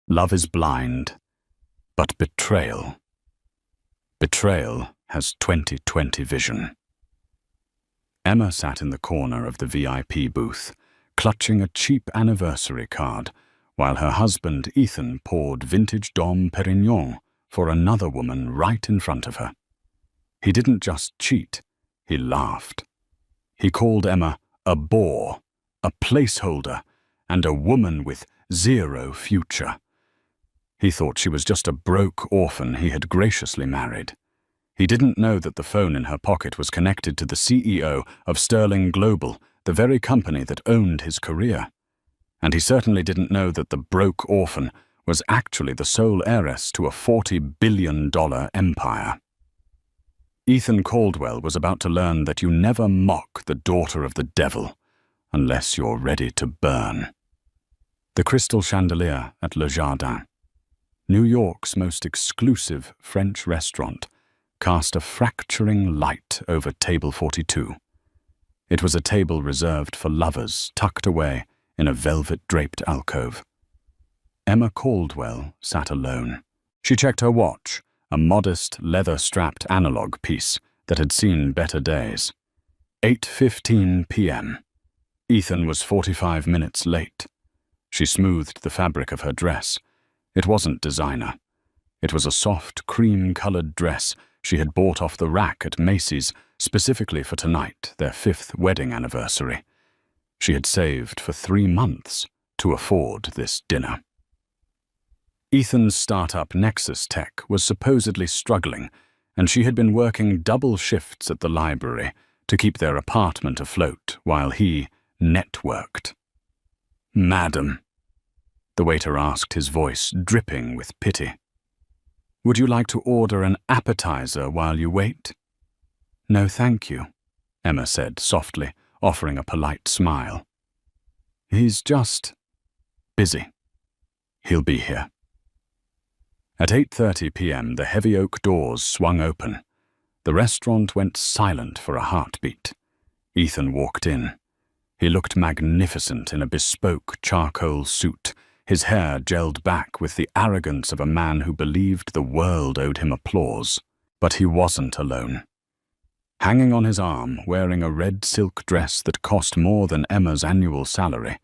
Love is blind, but betrayal has 20/20 vision. Emma sat in the corner of the VIP booth, clutching a cheap anniversary card, while her husband Ethan poured vintage Dom Perignon for another woman right in front of her. He didn't just cheat, he laughed. He called Emma a bore, a placeholder, and a woman with zero future. He thought she was just a broke orphan he had graciously married. He didn't know that the phone in her pocket was connected to the CEO of Sterling Global, the very company that owned his career. And he certainly didn't know that the broke orphan was actually the sole heiress to a $40 billion empire. Ethan Caldwell was about to learn that you never mock the daughter of the devil unless you're ready to burn. The Crystal Chandelier at Le Jardin, New York's most exclusive French restaurant, cast a fracturing light over table 42. It was a table reserved for lovers tucked away in a velvet-draped alcove. Emma Caldwell sat alone. She checked her watch, a modest, leather-strapped analog piece that had seen better days. 8:15 p.m. Ethan was 45 minutes late. She smoothed the fabric of her dress. It wasn't designer. It was a soft, cream-colored dress she had bought off the rack at Macy's specifically for tonight, their 5th wedding anniversary. She had saved for 3 months to afford this dinner. Ethan's startup Nexus Tech was supposedly struggling, and she had been working double shifts at the library to keep their apartment afloat while he networked. "Madam," the waiter asked, his voice dripping with pity. "Would you like to order an appetizer while you wait?" "No, thank you," Emma said softly, offering a polite smile. "He's just busy. He'll be here." At 8:30 p.m., the heavy oak doors swung open. The restaurant went silent for a heartbeat. Ethan walked in. He looked magnificent in a bespoke charcoal suit, his hair gelled back with the arrogance of a man who believed the world owed him applause. But he wasn't alone. Hanging on his arm, wearing a red silk dress that cost more than Emma's annual salary,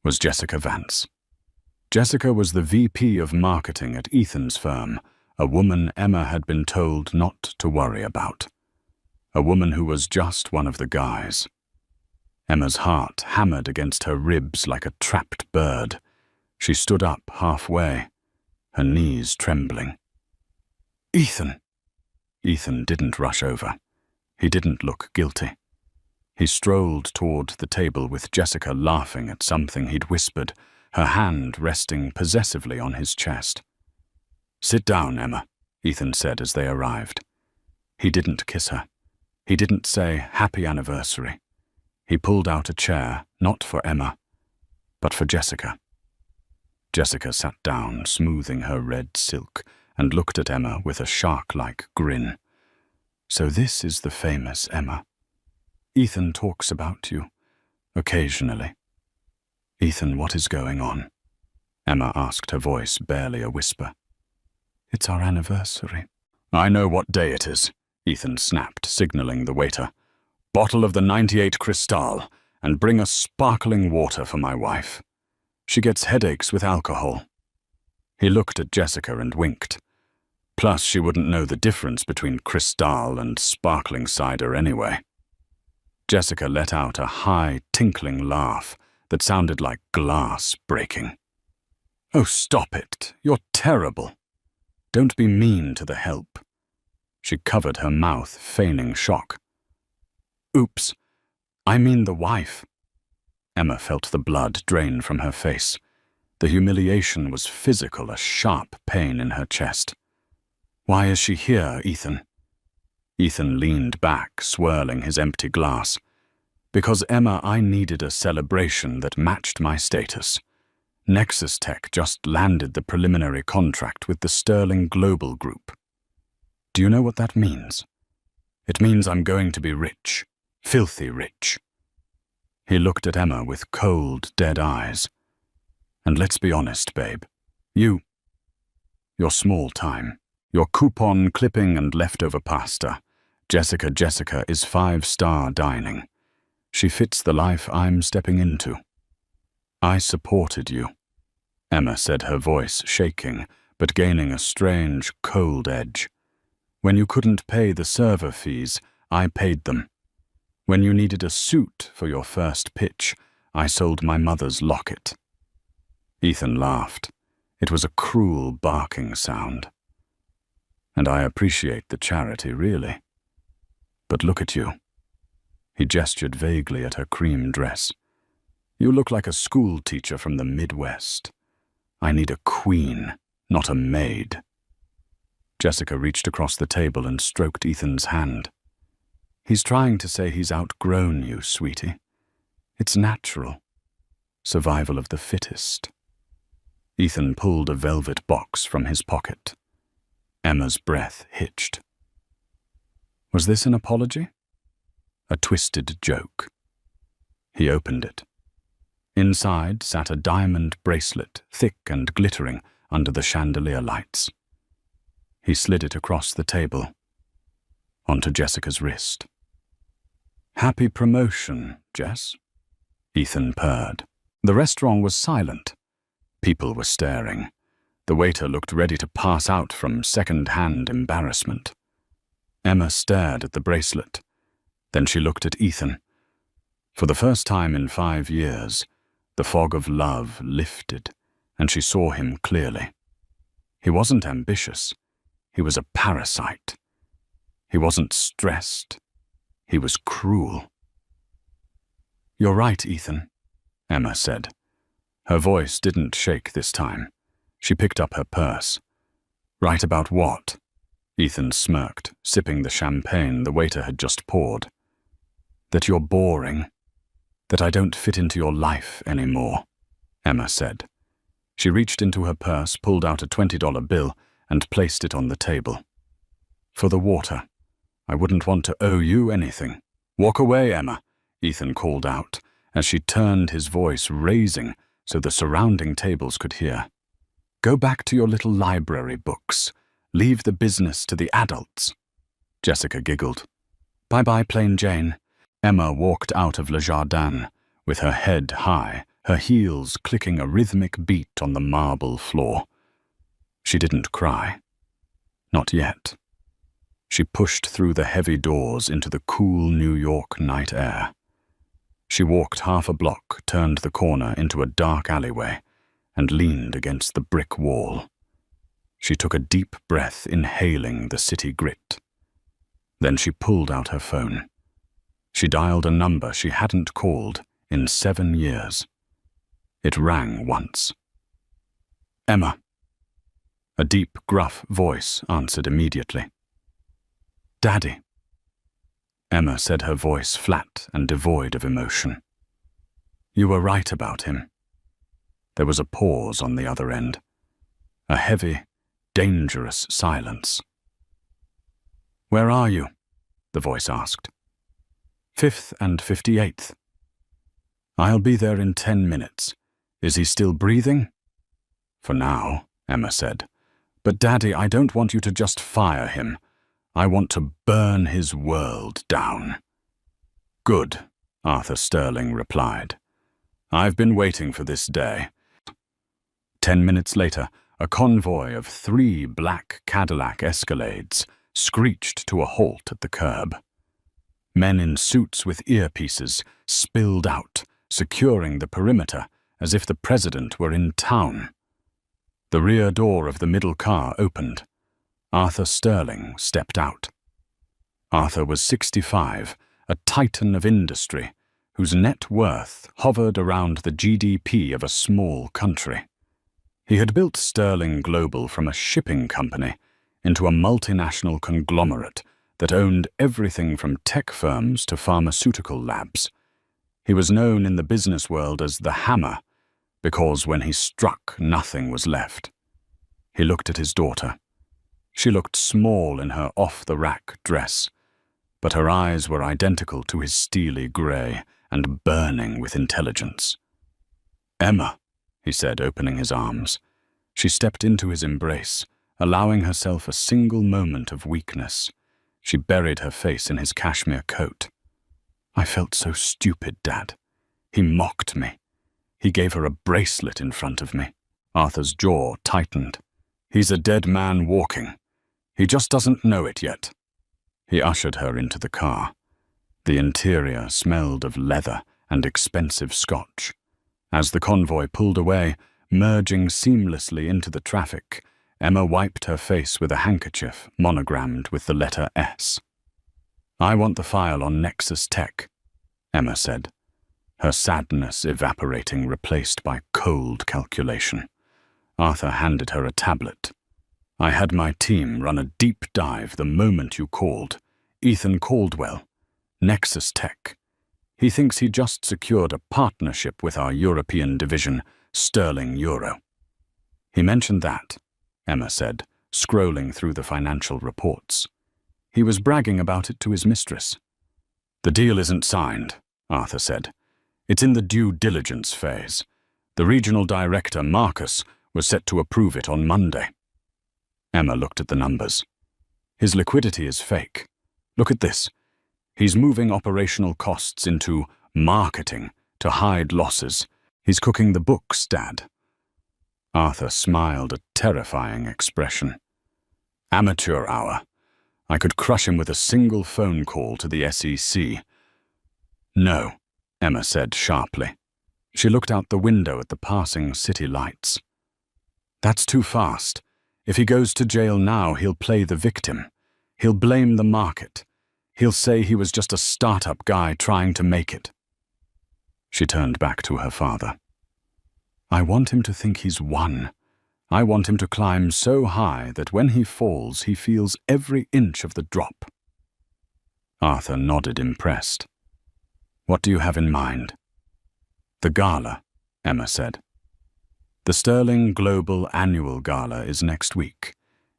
was Jessica Vance. Jessica was the VP of marketing at Ethan's firm, a woman Emma had been told not to worry about. A woman who was just one of the guys. Emma's heart hammered against her ribs like a trapped bird. She stood up halfway, her knees trembling. "Ethan!" Ethan didn't rush over. He didn't look guilty. He strolled toward the table with Jessica laughing at something he'd whispered, her hand resting possessively on his chest. "Sit down, Emma," Ethan said as they arrived. He didn't kiss her. He didn't say happy anniversary. He pulled out a chair, not for Emma, but for Jessica. Jessica sat down, smoothing her red silk, and looked at Emma with a shark-like grin. "So this is the famous Emma. Ethan talks about you, occasionally." "Ethan, what is going on?" Emma asked, her voice barely a whisper. "It's our anniversary." "I know what day it is," Ethan snapped, signaling the waiter. "Bottle of the 98 Cristal, and bring us sparkling water for my wife. She gets headaches with alcohol." He looked at Jessica and winked. Plus, she wouldn't know the difference between Cristal and sparkling cider anyway. Jessica let out a high, tinkling laugh that sounded like glass breaking. "Oh, stop it. You're terrible. Don't be mean to the help." She covered her mouth, feigning shock. "Oops. I mean the wife." Emma felt the blood drain from her face. The humiliation was physical, a sharp pain in her chest. "Why is she here, Ethan?" Ethan leaned back, swirling his empty glass. "Because, Emma, I needed a celebration that matched my status. Nexus Tech just landed the preliminary contract with the Sterling Global Group. Do you know what that means? It means I'm going to be rich, filthy rich." He looked at Emma with cold, dead eyes. "And let's be honest, babe, You're small time. Your coupon clipping and leftover pasta. Jessica is 5-star dining. She fits the life I'm stepping into. I supported you, Emma said, her voice shaking, but gaining a strange, cold edge. When you couldn't pay the server fees, I paid them. When you needed a suit for your first pitch, I sold my mother's locket. Ethan laughed. It was a cruel barking sound. And I appreciate the charity, really. But look at you. He gestured vaguely at her cream dress. You look like a school teacher from the Midwest. I need a queen, not a maid. Jessica reached across the table and stroked Ethan's hand. He's trying to say he's outgrown you, sweetie. It's natural. Survival of the fittest. Ethan pulled a velvet box from his pocket. Emma's breath hitched. Was this an apology? A twisted joke. He opened it. Inside sat a diamond bracelet, thick and glittering under the chandelier lights. He slid it across the table, onto Jessica's wrist. Happy promotion, Jess, Ethan purred. The restaurant was silent. People were staring. The waiter looked ready to pass out from second-hand embarrassment. Emma stared at the bracelet. Then she looked at Ethan. For the first time in 5 years, the fog of love lifted, and she saw him clearly. He wasn't ambitious. He was a parasite. He wasn't stressed. He was cruel. You're right, Ethan, Emma said. Her voice didn't shake this time. She picked up her purse. Right about what? Ethan smirked, sipping the champagne the waiter had just poured. That you're boring. That I don't fit into your life anymore, Emma said. She reached into her purse, pulled out a $20 bill, and placed it on the table. For the water. I wouldn't want to owe you anything. Walk away, Emma, Ethan called out, as she turned, his voice raising so the surrounding tables could hear. Go back to your little library books. Leave the business to the adults. Jessica giggled. Bye-bye, plain Jane. Emma walked out of Le Jardin, with her head high, her heels clicking a rhythmic beat on the marble floor. She didn't cry. Not yet. She pushed through the heavy doors into the cool New York night air. She walked half a block, turned the corner into a dark alleyway, and leaned against the brick wall. She took a deep breath, inhaling the city grit. Then she pulled out her phone. She dialed a number she hadn't called in 7 years. It rang once. Emma. A deep, gruff voice answered immediately. Daddy. Emma said, her voice flat and devoid of emotion. You were right about him. There was a pause on the other end. A heavy, dangerous silence. Where are you? The voice asked. 5th and 58th. I'll be there in 10 minutes. Is he still breathing? For now, Emma said. But Daddy, I don't want you to just fire him. I want to burn his world down. Good, Arthur Sterling replied. I've been waiting for this day. 10 minutes later, a convoy of 3 black Cadillac Escalades screeched to a halt at the curb. Men in suits with earpieces spilled out, securing the perimeter as if the president were in town. The rear door of the middle car opened. Arthur Sterling stepped out. Arthur was 65, a titan of industry, whose net worth hovered around the GDP of a small country. He had built Sterling Global from a shipping company into a multinational conglomerate that owned everything from tech firms to pharmaceutical labs. He was known in the business world as the Hammer, because when he struck, nothing was left. He looked at his daughter. She looked small in her off-the-rack dress, but her eyes were identical to his steely grey and burning with intelligence. Emma, he said, opening his arms. She stepped into his embrace, allowing herself a single moment of weakness. She buried her face in his cashmere coat. I felt so stupid, Dad. He mocked me. He gave her a bracelet in front of me. Arthur's jaw tightened. He's a dead man walking. He just doesn't know it yet. He ushered her into the car. The interior smelled of leather and expensive scotch. As the convoy pulled away, merging seamlessly into the traffic, Emma wiped her face with a handkerchief monogrammed with the letter S. "I want the file on Nexus Tech," Emma said, her sadness evaporating, replaced by cold calculation. Arthur handed her a tablet. "I had my team run a deep dive the moment you called. Ethan Caldwell, Nexus Tech. He thinks he just secured a partnership with our European division, Sterling Euro." "He mentioned that," Emma said, scrolling through the financial reports. "He was bragging about it to his mistress." "The deal isn't signed," Arthur said. "It's in the due diligence phase. The regional director, Marcus, was set to approve it on Monday." Emma looked at the numbers. "His liquidity is fake. Look at this. He's moving operational costs into marketing to hide losses. He's cooking the books, Dad." Arthur smiled a terrifying expression. "Amateur hour. I could crush him with a single phone call to the SEC. "No," Emma said sharply. She looked out the window at the passing city lights. "That's too fast. If he goes to jail now, he'll play the victim. He'll blame the market. He'll say he was just a startup guy trying to make it." She turned back to her father. "I want him to think he's won. I want him to climb so high that when he falls, he feels every inch of the drop." Arthur nodded, impressed. "What do you have in mind?" "The gala," Emma said. "The Sterling Global Annual Gala is next week.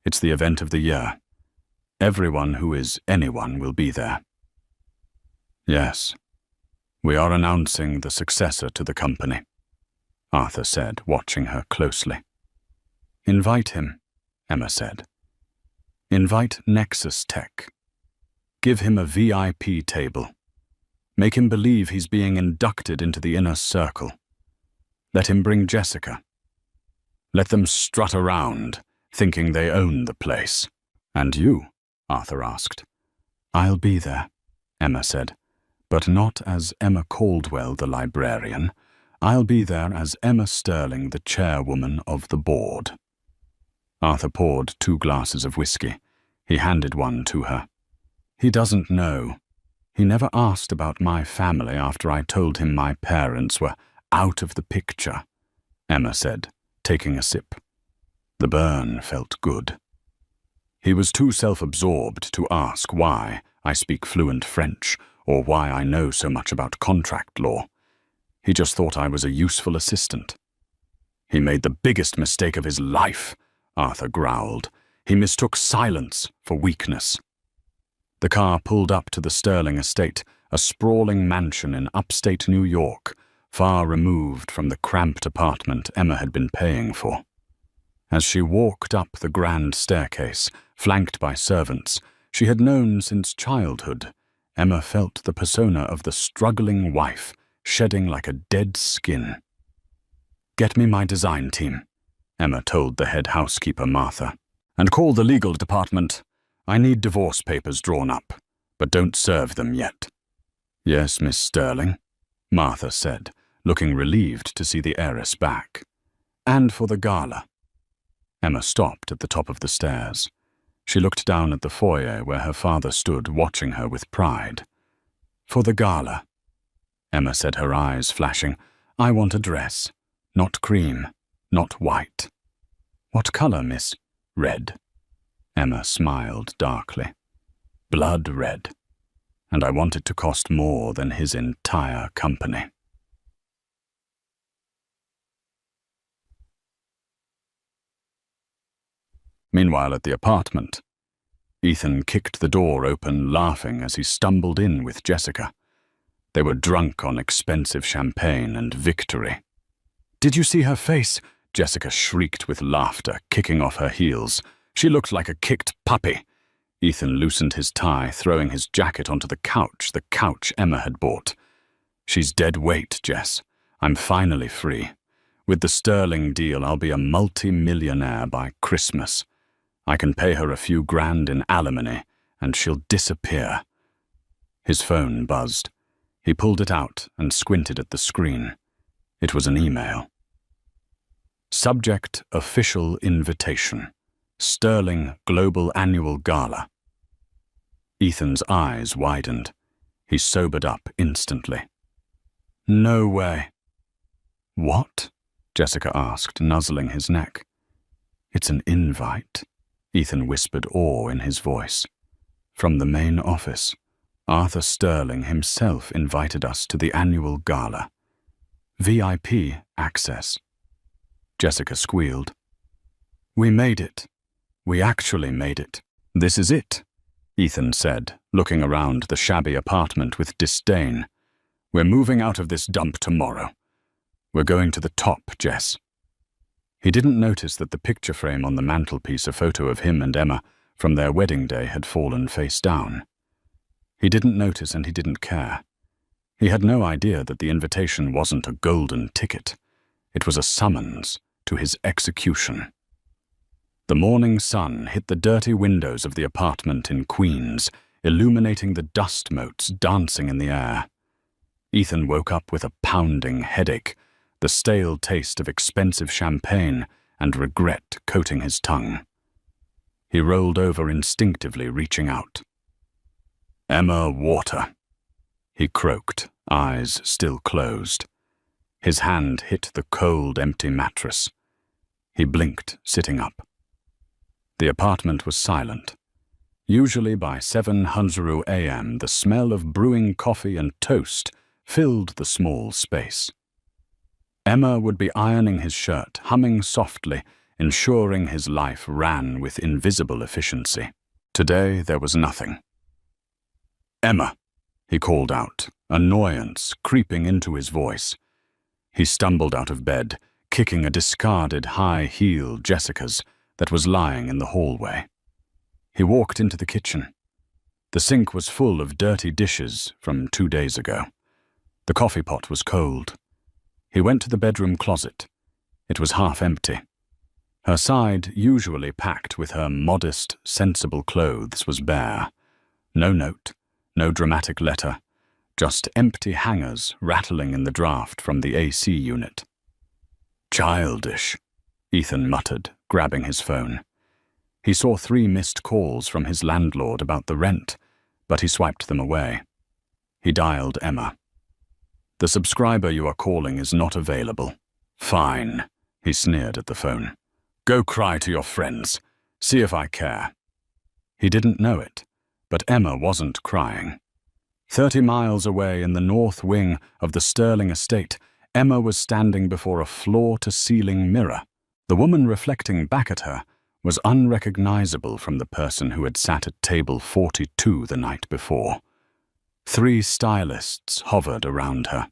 It's the event of the year. Everyone who is anyone will be there." "Yes, we are announcing the successor to the company," Arthur said, watching her closely. "Invite him," Emma said. "Invite Nexus Tech. Give him a VIP table. Make him believe he's being inducted into the inner circle. Let him bring Jessica. Let them strut around, thinking they own the place." "And you?" Arthur asked. "I'll be there," Emma said, "but not as Emma Caldwell, the librarian. I'll be there as Emma Sterling, the chairwoman of the board." Arthur poured 2 glasses of whiskey. He handed one to her. "He doesn't know. He never asked about my family after I told him my parents were out of the picture," Emma said, taking a sip. The burn felt good. "He was too self-absorbed to ask why I speak fluent French or why I know so much about contract law. He just thought I was a useful assistant." "He made the biggest mistake of his life," Arthur growled. "He mistook silence for weakness." The car pulled up to the Sterling estate, a sprawling mansion in upstate New York, far removed from the cramped apartment Emma had been paying for. As she walked up the grand staircase, flanked by servants she had known since childhood, Emma felt the persona of the struggling wife shedding like a dead skin. "Get me my design team," Emma told the head housekeeper, Martha, "and call the legal department. I need divorce papers drawn up, but don't serve them yet." "Yes, Miss Sterling," Martha said, looking relieved to see the heiress back. "And for the gala." Emma stopped at the top of the stairs. She looked down at the foyer where her father stood watching her with pride. "For the gala," Emma said, her eyes flashing. "I want a dress. Not cream, not white." "What color, miss?" "Red." Emma smiled darkly. "Blood red. And I want it to cost more than his entire company." Meanwhile, at the apartment, Ethan kicked the door open, laughing as he stumbled in with Jessica. They were drunk on expensive champagne and victory. "Did you see her face?" Jessica shrieked with laughter, kicking off her heels. She looked like a kicked puppy. Ethan loosened his tie, throwing his jacket onto the couch Emma had bought. She's dead weight, Jess. I'm finally free. With the Sterling deal, I'll be a multi-millionaire by Christmas. I can pay her a few grand in alimony, and she'll disappear. His phone buzzed. He pulled it out and squinted at the screen. It was an email. Subject: official invitation. Sterling Global Annual Gala. Ethan's eyes widened. He sobered up instantly. No way. What? Jessica asked, nuzzling his neck. It's an invite, Ethan whispered, awe in his voice. From the main office. Arthur Sterling himself invited us to the annual gala. VIP access. Jessica squealed. We made it. We actually made it. This is it, Ethan said, looking around the shabby apartment with disdain. We're moving out of this dump tomorrow. We're going to the top, Jess. He didn't notice that the picture frame on the mantelpiece, a photo of him and Emma from their wedding day, had fallen face down. He didn't notice and he didn't care. He had no idea that the invitation wasn't a golden ticket. It was a summons to his execution. The morning sun hit the dirty windows of the apartment in Queens, illuminating the dust motes dancing in the air. Ethan woke up with a pounding headache, the stale taste of expensive champagne and regret coating his tongue. He rolled over instinctively, reaching out. Emma, water, he croaked, eyes still closed. His hand hit the cold, empty mattress. He blinked, sitting up. The apartment was silent. Usually by 7:00 a.m., the smell of brewing coffee and toast filled the small space. Emma would be ironing his shirt, humming softly, ensuring his life ran with invisible efficiency. Today there was nothing. Emma, he called out, annoyance creeping into his voice. He stumbled out of bed, kicking a discarded high heel Jessica's that was lying in the hallway. He walked into the kitchen. The sink was full of dirty dishes from 2 days ago. The coffee pot was cold. He went to the bedroom closet. It was half empty. Her side, usually packed with her modest, sensible clothes, was bare. No note, no dramatic letter, just empty hangers rattling in the draft from the AC unit. Childish, Ethan muttered, grabbing his phone. He saw 3 missed calls from his landlord about the rent, but he swiped them away. He dialed Emma. The subscriber you are calling is not available. Fine, he sneered at the phone. Go cry to your friends. See if I care. He didn't know it, but Emma wasn't crying. 30 miles away in the north wing of the Sterling estate, Emma was standing before a floor-to-ceiling mirror. The woman reflecting back at her was unrecognizable from the person who had sat at table 42 the night before. 3 stylists hovered around her.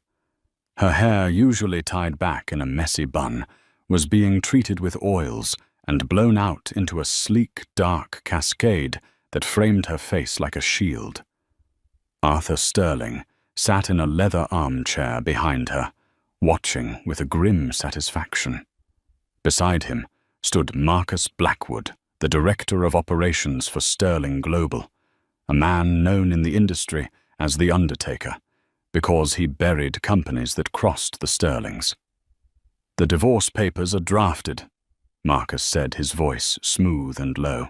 Her hair, usually tied back in a messy bun, was being treated with oils and blown out into a sleek, dark cascade that framed her face like a shield. Arthur Sterling sat in a leather armchair behind her, watching with a grim satisfaction. Beside him stood Marcus Blackwood, the Director of Operations for Sterling Global, a man known in the industry as the Undertaker, because he buried companies that crossed the Sterlings. The divorce papers are drafted, Marcus said, his voice smooth and low.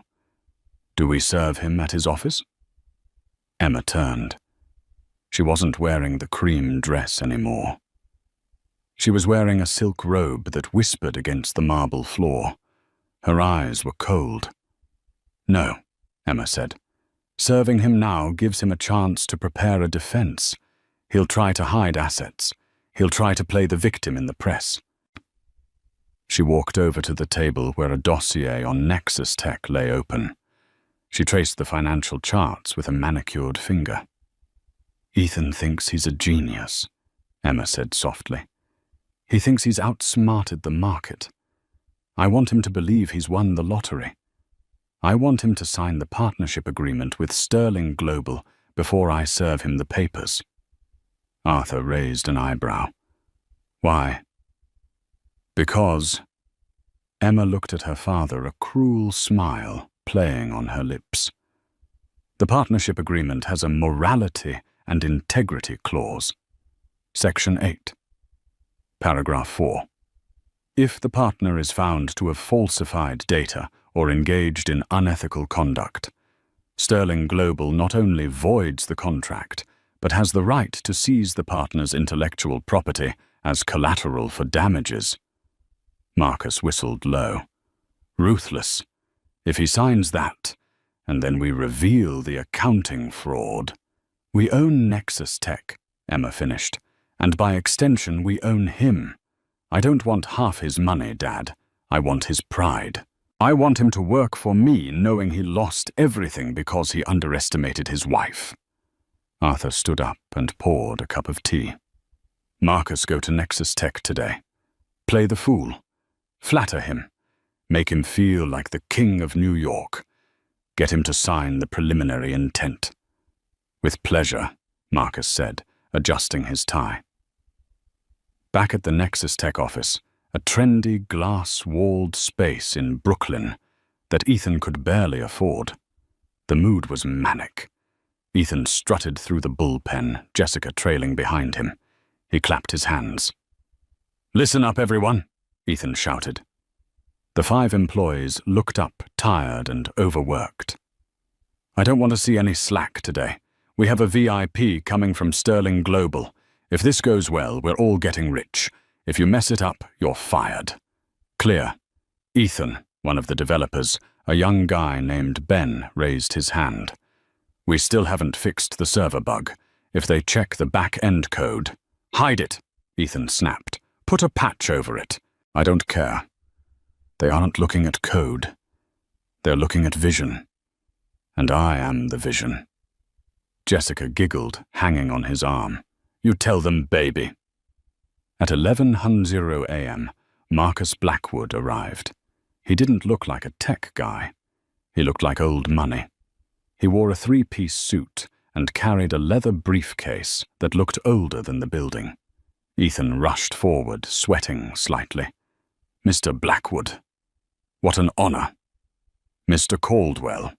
Do we serve him at his office? Emma turned. She wasn't wearing the cream dress anymore. She was wearing a silk robe that whispered against the marble floor. Her eyes were cold. No, Emma said. Serving him now gives him a chance to prepare a defense. He'll try to hide assets. He'll try to play the victim in the press. She walked over to the table where a dossier on Nexus Tech lay open. She traced the financial charts with a manicured finger. Ethan thinks he's a genius, Emma said softly. He thinks he's outsmarted the market. I want him to believe he's won the lottery. I want him to sign the partnership agreement with Sterling Global before I serve him the papers." Arthur raised an eyebrow. "Why?" "Because—" Emma looked at her father, a cruel smile playing on her lips. "The partnership agreement has a morality and integrity clause. Section 8. Paragraph 4. If the partner is found to have falsified data or engaged in unethical conduct, Sterling Global not only voids the contract, but has the right to seize the partner's intellectual property as collateral for damages." Marcus whistled low. "Ruthless. If he signs that, and then we reveal the accounting fraud—" "We own Nexus Tech," Emma finished, "and by extension we own him. I don't want half his money, Dad. I want his pride. I want him to work for me knowing he lost everything because he underestimated his wife." Arthur stood up and poured a cup of tea. "Marcus, go to Nexus Tech today. Play the fool. Flatter him. Make him feel like the king of New York. Get him to sign the preliminary intent." "With pleasure," Marcus said, adjusting his tie. Back at the Nexus Tech office, a trendy glass-walled space in Brooklyn that Ethan could barely afford. The mood was manic. Ethan strutted through the bullpen, Jessica trailing behind him. He clapped his hands. "Listen up, everyone," Ethan shouted. The 5 employees looked up, tired and overworked. "I don't want to see any slack today. We have a VIP coming from Sterling Global. If this goes well, we're all getting rich. If you mess it up, you're fired. Clear." Ethan, one of the developers, a young guy named Ben, raised his hand. "We still haven't fixed the server bug. If they check the back-end code—" "Hide it," Ethan snapped. "Put a patch over it." "I don't care. They aren't looking at code. They're looking at vision. And I am the vision." Jessica giggled, hanging on his arm. "You tell them, baby." At 11:00 a.m., Marcus Blackwood arrived. He didn't look like a tech guy. He looked like old money. He wore a 3-piece suit and carried a leather briefcase that looked older than the building. Ethan rushed forward, sweating slightly. "Mr. Blackwood, what an honor." "Mr. Caldwell,"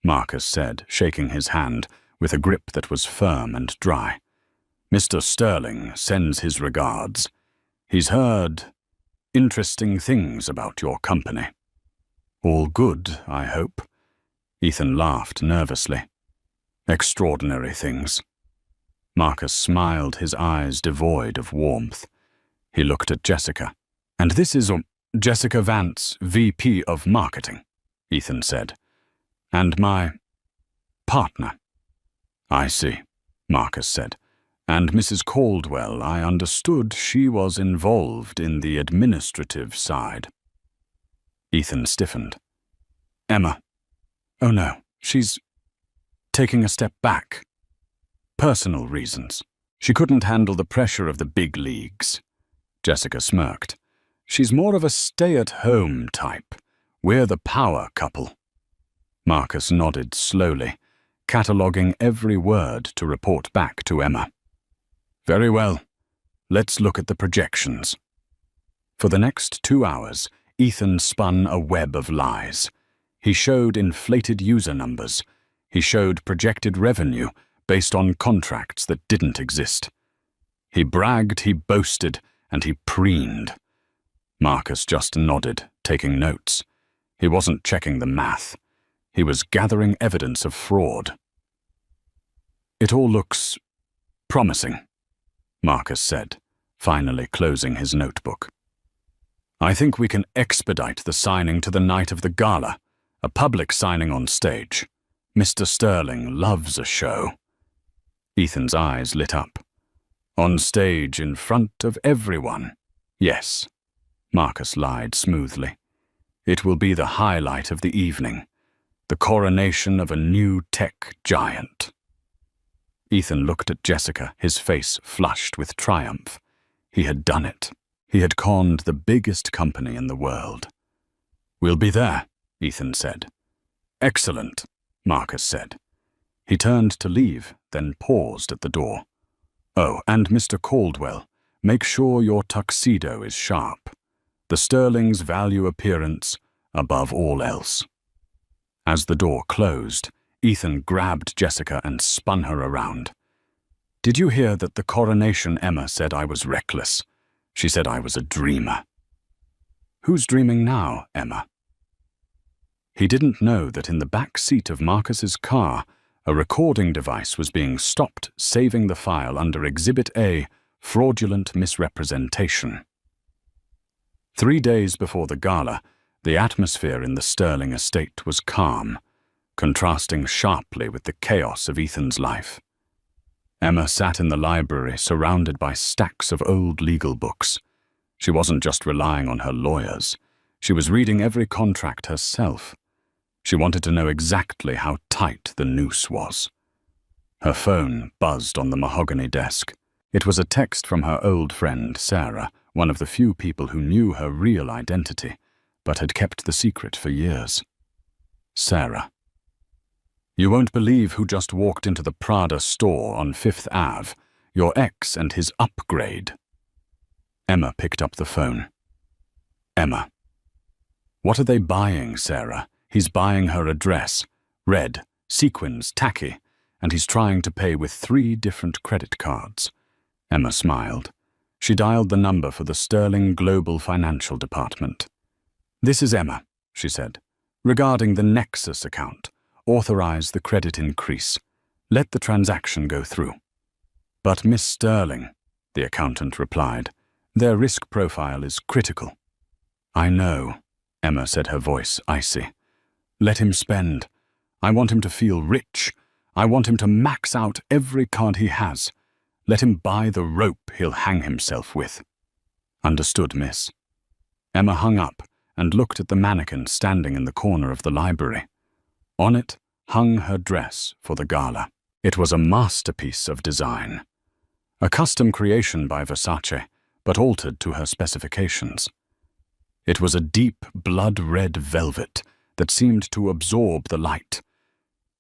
Marcus said, shaking his hand with a grip that was firm and dry. "Mr. Sterling sends his regards. He's heard interesting things about your company." "All good, I hope." Ethan laughed nervously. "Extraordinary things." Marcus smiled, his eyes devoid of warmth. He looked at Jessica. "And this is Jessica Vance, VP of Marketing," Ethan said. "And my partner." "I see," Marcus said. "And Mrs. Caldwell, I understood she was involved in the administrative side." Ethan stiffened. "Emma. Oh no, she's taking a step back. Personal reasons. She couldn't handle the pressure of the big leagues." Jessica smirked. "She's more of a stay-at-home type. We're the power couple." Marcus nodded slowly, cataloguing every word to report back to Emma. "Very well. Let's look at the projections." For the next 2 hours, Ethan spun a web of lies. He showed inflated user numbers. He showed projected revenue based on contracts that didn't exist. He bragged, he boasted, and he preened. Marcus just nodded, taking notes. He wasn't checking the math. He was gathering evidence of fraud. "It all looks promising," Marcus said, finally closing his notebook. "I think we can expedite the signing to the night of the gala, a public signing on stage. Mr. Sterling loves a show." Ethan's eyes lit up. "On stage in front of everyone." "Yes," Marcus lied smoothly. "It will be the highlight of the evening, the coronation of a new tech giant." Ethan looked at Jessica, his face flushed with triumph. He had done it. He had conned the biggest company in the world. "We'll be there," Ethan said. "Excellent," Marcus said. He turned to leave, then paused at the door. "Oh, and Mr. Caldwell, make sure your tuxedo is sharp. The Sterlings value appearance above all else." As the door closed, Ethan grabbed Jessica and spun her around. "Did you hear that the coronation Emma said I was reckless? She said I was a dreamer." "Who's dreaming now, Emma?" He didn't know that in the back seat of Marcus's car, a recording device was being stopped, saving the file under Exhibit A, fraudulent misrepresentation. 3 days before the gala, the atmosphere in the Sterling estate was calm, contrasting sharply with the chaos of Ethan's life. Emma sat in the library surrounded by stacks of old legal books. She wasn't just relying on her lawyers. She was reading every contract herself. She wanted to know exactly how tight the noose was. Her phone buzzed on the mahogany desk. It was a text from her old friend, Sarah, one of the few people who knew her real identity, but had kept the secret for years. Sarah. "You won't believe who just walked into the Prada store on 5th Ave. Your ex and his upgrade." Emma picked up the phone. "Emma." "What are they buying, Sarah? He's buying her a dress. Red, sequins, tacky, and he's trying to pay with 3 different credit cards." Emma smiled. She dialed the number for the Sterling Global Financial Department. "This is Emma," she said. "Regarding the Nexus account, authorize the credit increase. Let the transaction go through." "But Miss Sterling," the accountant replied, "their risk profile is critical." "I know," Emma said, her voice icy. "Let him spend. I want him to feel rich. I want him to max out every card he has. Let him buy the rope he'll hang himself with." "Understood, miss." Emma hung up and looked at the mannequin standing in the corner of the library. On it hung her dress for the gala. It was a masterpiece of design. A custom creation by Versace, but altered to her specifications. It was a deep blood-red velvet that seemed to absorb the light.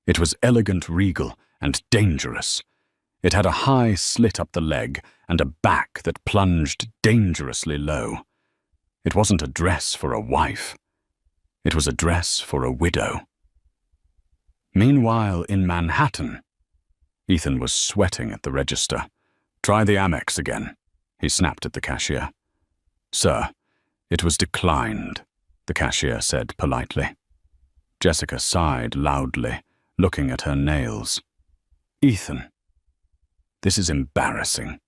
It was elegant, regal, and dangerous. It had a high slit up the leg and a back that plunged dangerously low. It wasn't a dress for a wife. It was a dress for a widow. Meanwhile, in Manhattan, Ethan was sweating at the register. "Try the Amex again," he snapped at the cashier. "Sir, it was declined," the cashier said politely. Jessica sighed loudly, looking at her nails. "Ethan, this is embarrassing."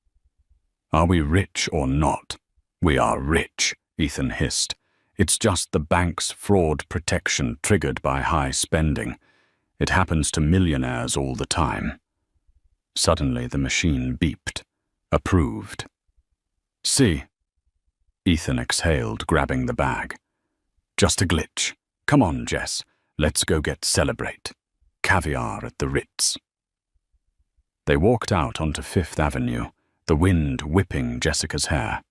"Are we rich or not?" "We are rich," Ethan hissed. "It's just the bank's fraud protection triggered by high spending. It happens to millionaires all the time." Suddenly the machine beeped. "Approved." "See?" Ethan exhaled, grabbing the bag. "Just a glitch. Come on, Jess. Let's go get Celebrate. Caviar at the Ritz." They walked out onto 5th Avenue, the wind whipping Jessica's hair.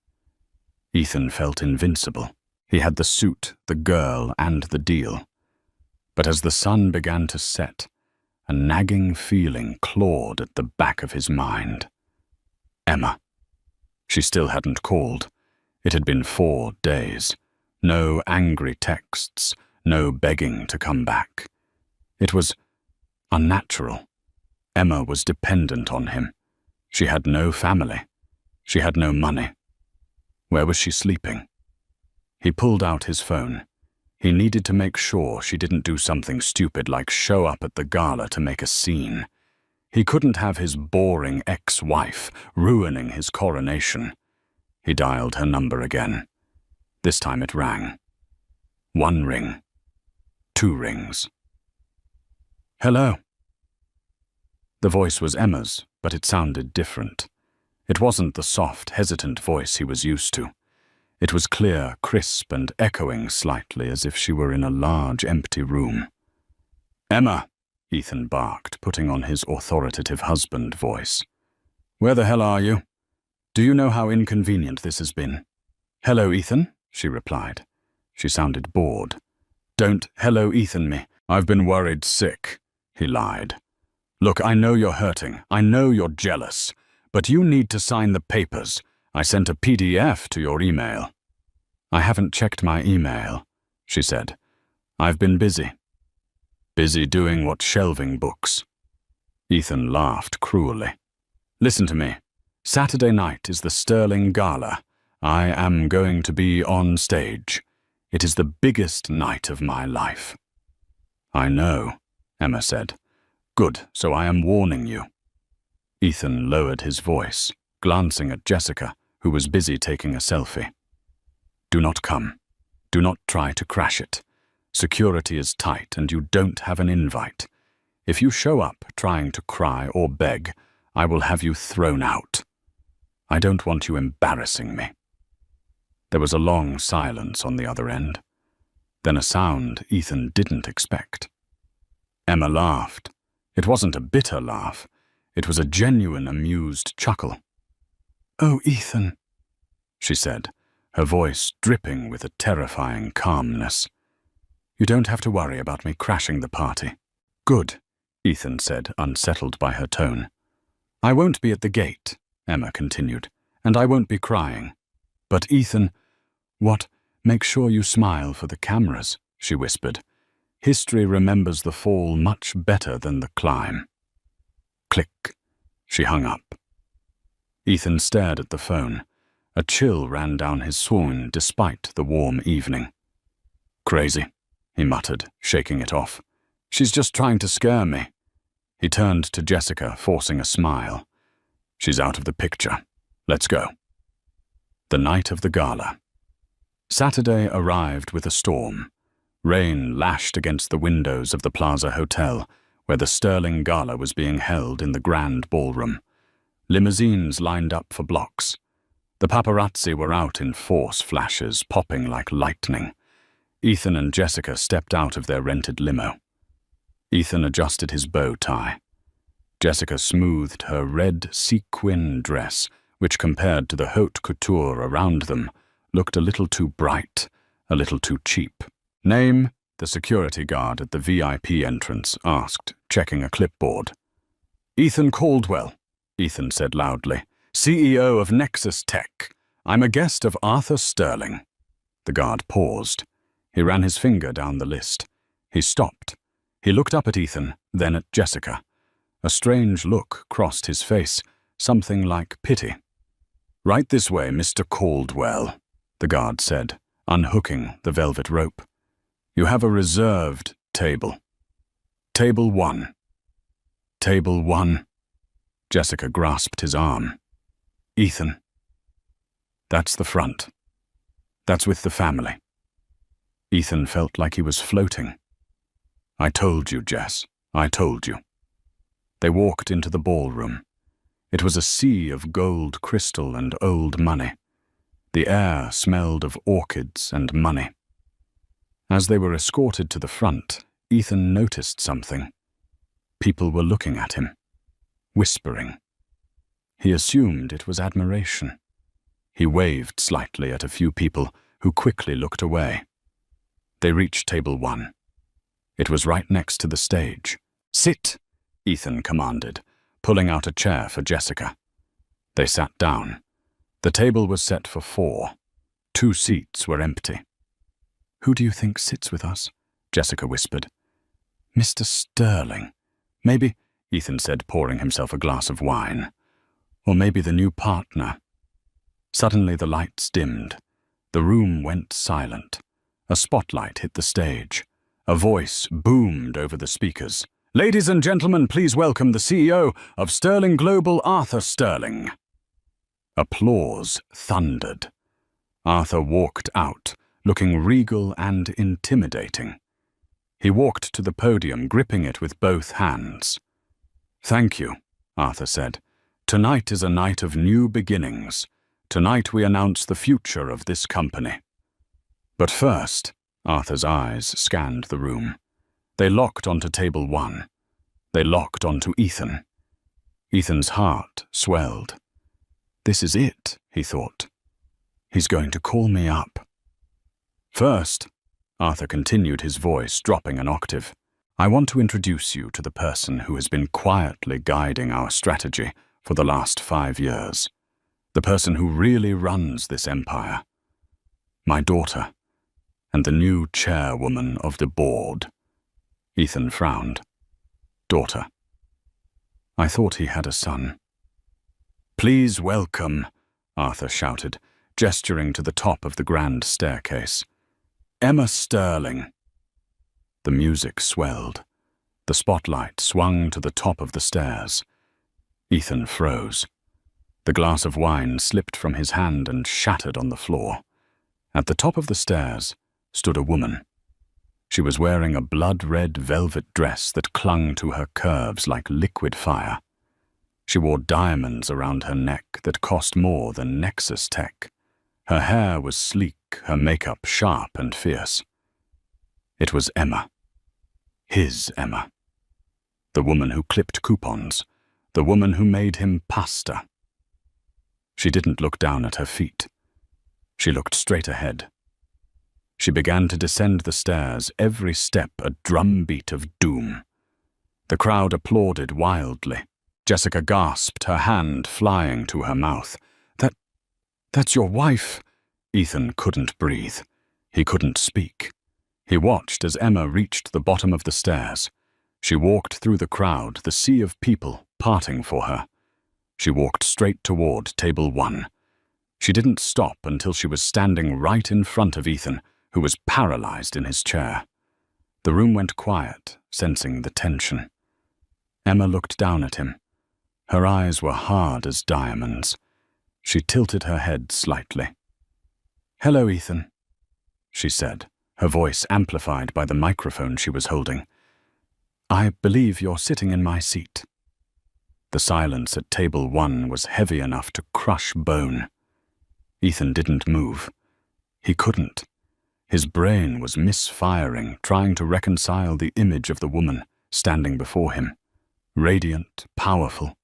Ethan felt invincible. He had the suit, the girl, and the deal. But as the sun began to set, a nagging feeling clawed at the back of his mind. Emma. She still hadn't called. It had been 4 days. No angry texts, no begging to come back. It was unnatural. Emma was dependent on him. She had no family. She had no money. Where was she sleeping? He pulled out his phone. He needed to make sure she didn't do something stupid like show up at the gala to make a scene. He couldn't have his boring ex-wife ruining his coronation. He dialed her number again. This time it rang. 1 ring. 2 rings. "Hello." The voice was Emma's, but it sounded different. It wasn't the soft, hesitant voice he was used to. It was clear, crisp, and echoing slightly as if she were in a large, empty room. "Emma," Ethan barked, putting on his authoritative husband voice. "Where the hell are you? Do you know how inconvenient this has been?" "Hello, Ethan," she replied. She sounded bored. Don't hello Ethan me. I've been worried sick, he lied. Look, I know you're hurting. I know you're jealous. But you need to sign the papers. I sent a PDF to your email. I haven't checked my email, she said. I've been busy. Busy doing what, shelving books? Ethan laughed cruelly. Listen to me. Saturday night is the Sterling Gala. I am going to be on stage. It is the biggest night of my life. I know, Emma said. Good, so I am warning you. Ethan lowered his voice, glancing at Jessica, who was busy taking a selfie. Do not come. Do not try to crash it. Security is tight and you don't have an invite. If you show up trying to cry or beg, I will have you thrown out. I don't want you embarrassing me. There was a long silence on the other end. Then a sound Ethan didn't expect. Emma laughed. It wasn't a bitter laugh. It was a genuine, amused chuckle. Oh, Ethan, she said, her voice dripping with a terrifying calmness. You don't have to worry about me crashing the party. Good, Ethan said, unsettled by her tone. I won't be at the gate, Emma continued, and I won't be crying. But Ethan, what? Make sure you smile for the cameras, she whispered. History remembers the fall much better than the climb. Click. She hung up. Ethan stared at the phone. A chill ran down his spine despite the warm evening. Crazy, he muttered, shaking it off. She's just trying to scare me. He turned to Jessica, forcing a smile. She's out of the picture. Let's go. The night of the gala. Saturday arrived with a storm. Rain lashed against the windows of the Plaza Hotel, where the Sterling Gala was being held in the grand ballroom. Limousines lined up for blocks. The paparazzi were out in force flashes, popping like lightning. Ethan and Jessica stepped out of their rented limo. Ethan adjusted his bow tie. Jessica smoothed her red sequin dress, which compared to the haute couture around them, looked a little too bright, a little too cheap. Name? The security guard at the VIP entrance asked, checking a clipboard. Ethan Caldwell, Ethan said loudly, CEO of Nexus Tech. I'm a guest of Arthur Sterling. The guard paused. He ran his finger down the list. He stopped. He looked up at Ethan, then at Jessica. A strange look crossed his face, something like pity. Right this way, Mr. Caldwell, the guard said, unhooking the velvet rope. You have a reserved table. Table 1. Table 1. Jessica grasped his arm. Ethan. That's the front. That's with the family. Ethan felt like he was floating. I told you, Jess. I told you. They walked into the ballroom. It was a sea of gold crystal and old money. The air smelled of orchids and money. As they were escorted to the front, Ethan noticed something. People were looking at him, whispering. He assumed it was admiration. He waved slightly at a few people who quickly looked away. They reached table 1. It was right next to the stage. Sit, Ethan commanded, pulling out a chair for Jessica. They sat down. The table was set for 4. 2 seats were empty. Who do you think sits with us? Jessica whispered. Mr. Sterling. Maybe, Ethan said, pouring himself a glass of wine. Or maybe the new partner. Suddenly the lights dimmed. The room went silent. A spotlight hit the stage. A voice boomed over the speakers. Ladies and gentlemen, please welcome the CEO of Sterling Global, Arthur Sterling. Applause thundered. Arthur walked out, looking regal and intimidating. He walked to the podium, gripping it with both hands. Thank you, Arthur said. Tonight is a night of new beginnings. Tonight we announce the future of this company. But first, Arthur's eyes scanned the room. They locked onto table 1. They locked onto Ethan. Ethan's heart swelled. This is it, he thought. He's going to call me up. First, Arthur continued, his voice dropping an octave. I want to introduce you to the person who has been quietly guiding our strategy for the last 5 years. The person who really runs this empire. My daughter, and the new chairwoman of the board. Ethan frowned. Daughter. I thought he had a son. Please welcome, Arthur shouted, gesturing to the top of the grand staircase. Emma Sterling. The music swelled. The spotlight swung to the top of the stairs. Ethan froze. The glass of wine slipped from his hand and shattered on the floor. At the top of the stairs stood a woman. She was wearing a blood-red velvet dress that clung to her curves like liquid fire. She wore diamonds around her neck that cost more than Nexus tech. Her hair was sleek, her makeup sharp and fierce. It was Emma. His Emma. The woman who clipped coupons. The woman who made him pasta. She didn't look down at her feet. She looked straight ahead. She began to descend the stairs, every step a drumbeat of doom. The crowd applauded wildly. Jessica gasped, her hand flying to her mouth. That's your wife." Ethan couldn't breathe. He couldn't speak. He watched as Emma reached the bottom of the stairs. She walked through the crowd, the sea of people parting for her. She walked straight toward table 1. She didn't stop until she was standing right in front of Ethan, who was paralyzed in his chair. The room went quiet, sensing the tension. Emma looked down at him. Her eyes were hard as diamonds. She tilted her head slightly. "Hello, Ethan," she said, her voice amplified by the microphone she was holding. "I believe you're sitting in my seat." The silence at table 1 was heavy enough to crush bone. Ethan didn't move. He couldn't. His brain was misfiring, trying to reconcile the image of the woman standing before him. Radiant, powerful.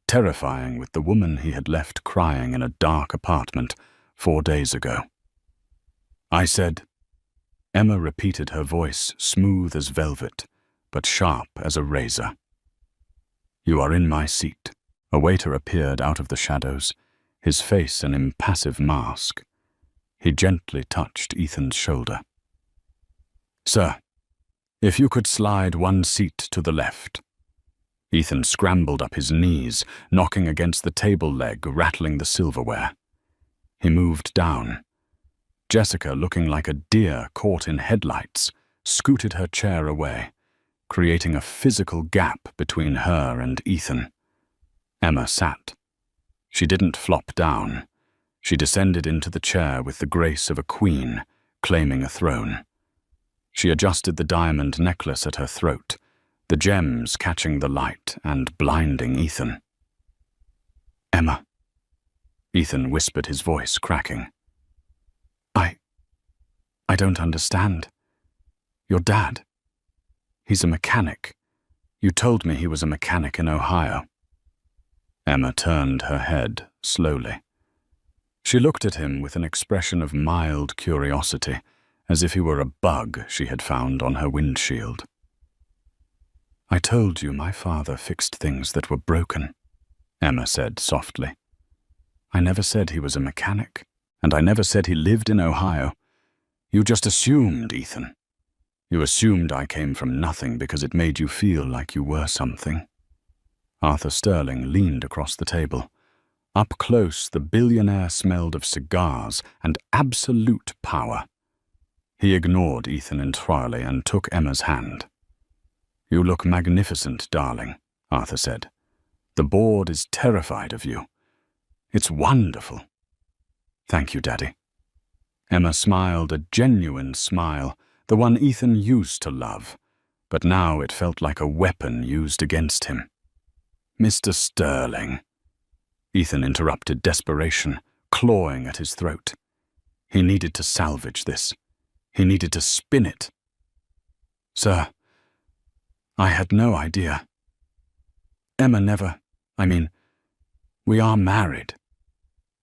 Terrifying with the woman he had left crying in a dark apartment 4 days ago. "I said," Emma repeated, her voice smooth as velvet, but sharp as a razor. "You are in my seat." A waiter appeared out of the shadows, his face an impassive mask. He gently touched Ethan's shoulder. "Sir, if you could slide 1 seat to the left." Ethan scrambled up his knees, knocking against the table leg, rattling the silverware. He moved down. Jessica, looking like a deer caught in headlights, scooted her chair away, creating a physical gap between her and Ethan. Emma sat. She didn't flop down. She descended into the chair with the grace of a queen, claiming a throne. She adjusted the diamond necklace at her throat, the gems catching the light and blinding Ethan. "Emma," Ethan whispered, his voice cracking. I don't understand. Your dad. He's a mechanic. You told me he was a mechanic in Ohio." Emma turned her head slowly. She looked at him with an expression of mild curiosity, as if he were a bug she had found on her windshield. "I told you my father fixed things that were broken," Emma said softly. "I never said he was a mechanic, and I never said he lived in Ohio. You just assumed, Ethan. You assumed I came from nothing because it made you feel like you were something." Arthur Sterling leaned across the table. Up close, the billionaire smelled of cigars and absolute power. He ignored Ethan entirely and took Emma's hand. "You look magnificent, darling," Arthur said. "The board is terrified of you. It's wonderful." "Thank you, Daddy." Emma smiled, a genuine smile, the one Ethan used to love, but now it felt like a weapon used against him. "Mr. Sterling." Ethan interrupted, desperation clawing at his throat. He needed to salvage this. He needed to spin it. "Sir, I had no idea. Emma never, we are married.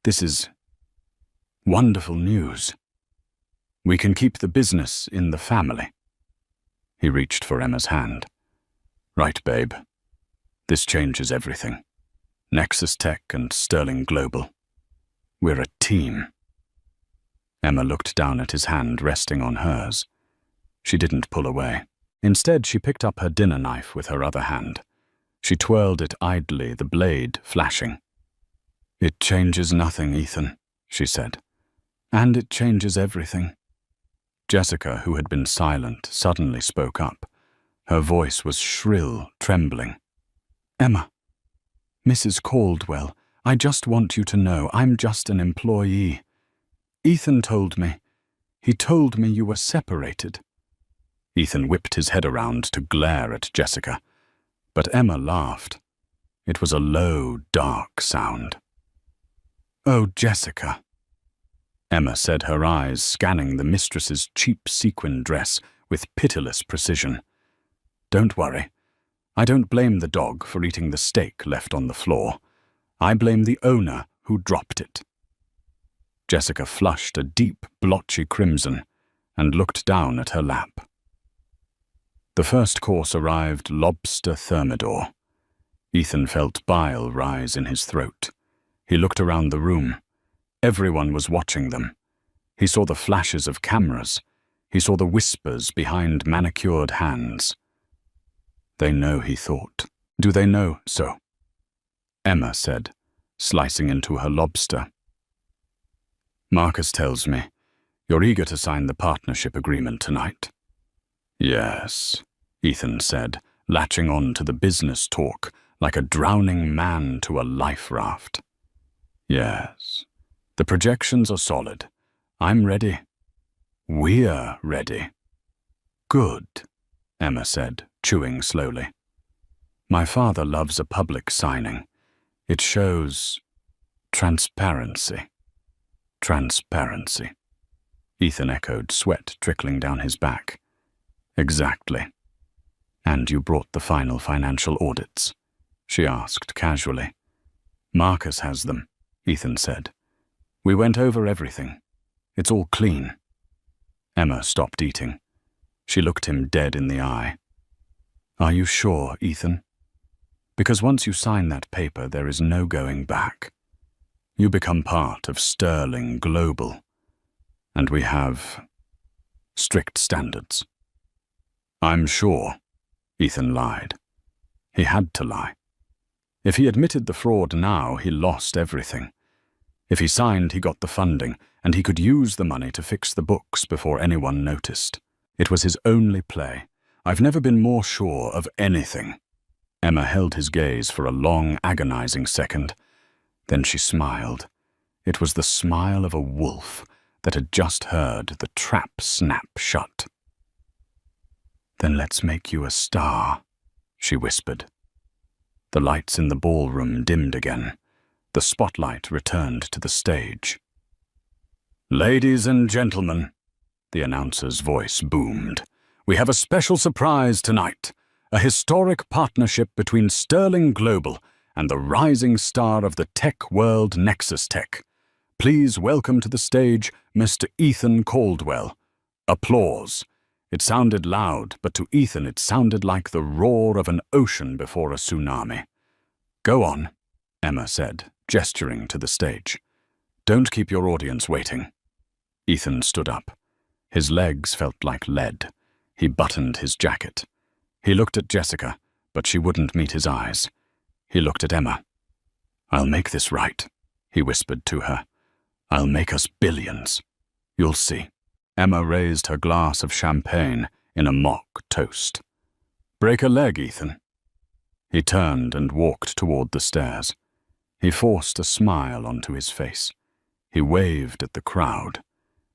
This is wonderful news." We can keep the business in the family. He reached for Emma's hand. Right, babe. This changes everything. Nexus Tech and Sterling Global. We're a team. Emma looked down at his hand resting on hers. She didn't pull away. Instead, she picked up her dinner knife with her other hand. She twirled it idly, the blade flashing. It changes nothing, Ethan, she said. And it changes everything. Jessica, who had been silent, suddenly spoke up. Her voice was shrill, trembling. Emma, Mrs. Caldwell, I just want you to know I'm just an employee. Ethan told me. He told me you were separated. Ethan whipped his head around to glare at Jessica, but Emma laughed. It was a low, dark sound. Oh, Jessica, Emma said, her eyes scanning the mistress's cheap sequin dress with pitiless precision. Don't worry. I don't blame the dog for eating the steak left on the floor. I blame the owner who dropped it. Jessica flushed a deep, blotchy crimson and looked down at her lap. The first course arrived lobster thermidor. Ethan felt bile rise in his throat. He looked around the room. Everyone was watching them. He saw the flashes of cameras. He saw the whispers behind manicured hands. They know, he thought. Do they know so? Emma said, slicing into her lobster. Marcus tells me you're eager to sign the partnership agreement tonight. Yes, Ethan said, latching on to the business talk like a drowning man to a life raft. Yes, the projections are solid. I'm ready. We're ready. Good, Emma said, chewing slowly. My father loves a public signing. It shows transparency. Transparency. Ethan echoed, sweat trickling down his back. Exactly. And you brought the final financial audits? She asked casually. Marcus has them, Ethan said. We went over everything. It's all clean. Emma stopped eating. She looked him dead in the eye. Are you sure, Ethan? Because once you sign that paper, there is no going back. You become part of Sterling Global, and we have strict standards. I'm sure, Ethan lied. He had to lie. If he admitted the fraud now, he lost everything. If he signed, he got the funding, and he could use the money to fix the books before anyone noticed. It was his only play. I've never been more sure of anything. Emma held his gaze for a long, agonizing second. Then she smiled. It was the smile of a wolf that had just heard the trap snap shut. Then let's make you a star, she whispered. The lights in the ballroom dimmed again. The spotlight returned to the stage. Ladies and gentlemen, the announcer's voice boomed. We have a special surprise tonight. A historic partnership between Sterling Global and the rising star of the tech world, Nexus Tech. Please welcome to the stage Mr. Ethan Caldwell. Applause. It sounded loud, but to Ethan it sounded like the roar of an ocean before a tsunami. Go on, Emma said, gesturing to the stage. Don't keep your audience waiting. Ethan stood up. His legs felt like lead. He buttoned his jacket. He looked at Jessica, but she wouldn't meet his eyes. He looked at Emma. I'll make this right, he whispered to her. I'll make us billions. You'll see. Emma raised her glass of champagne in a mock toast. Break a leg, Ethan. He turned and walked toward the stairs. He forced a smile onto his face. He waved at the crowd.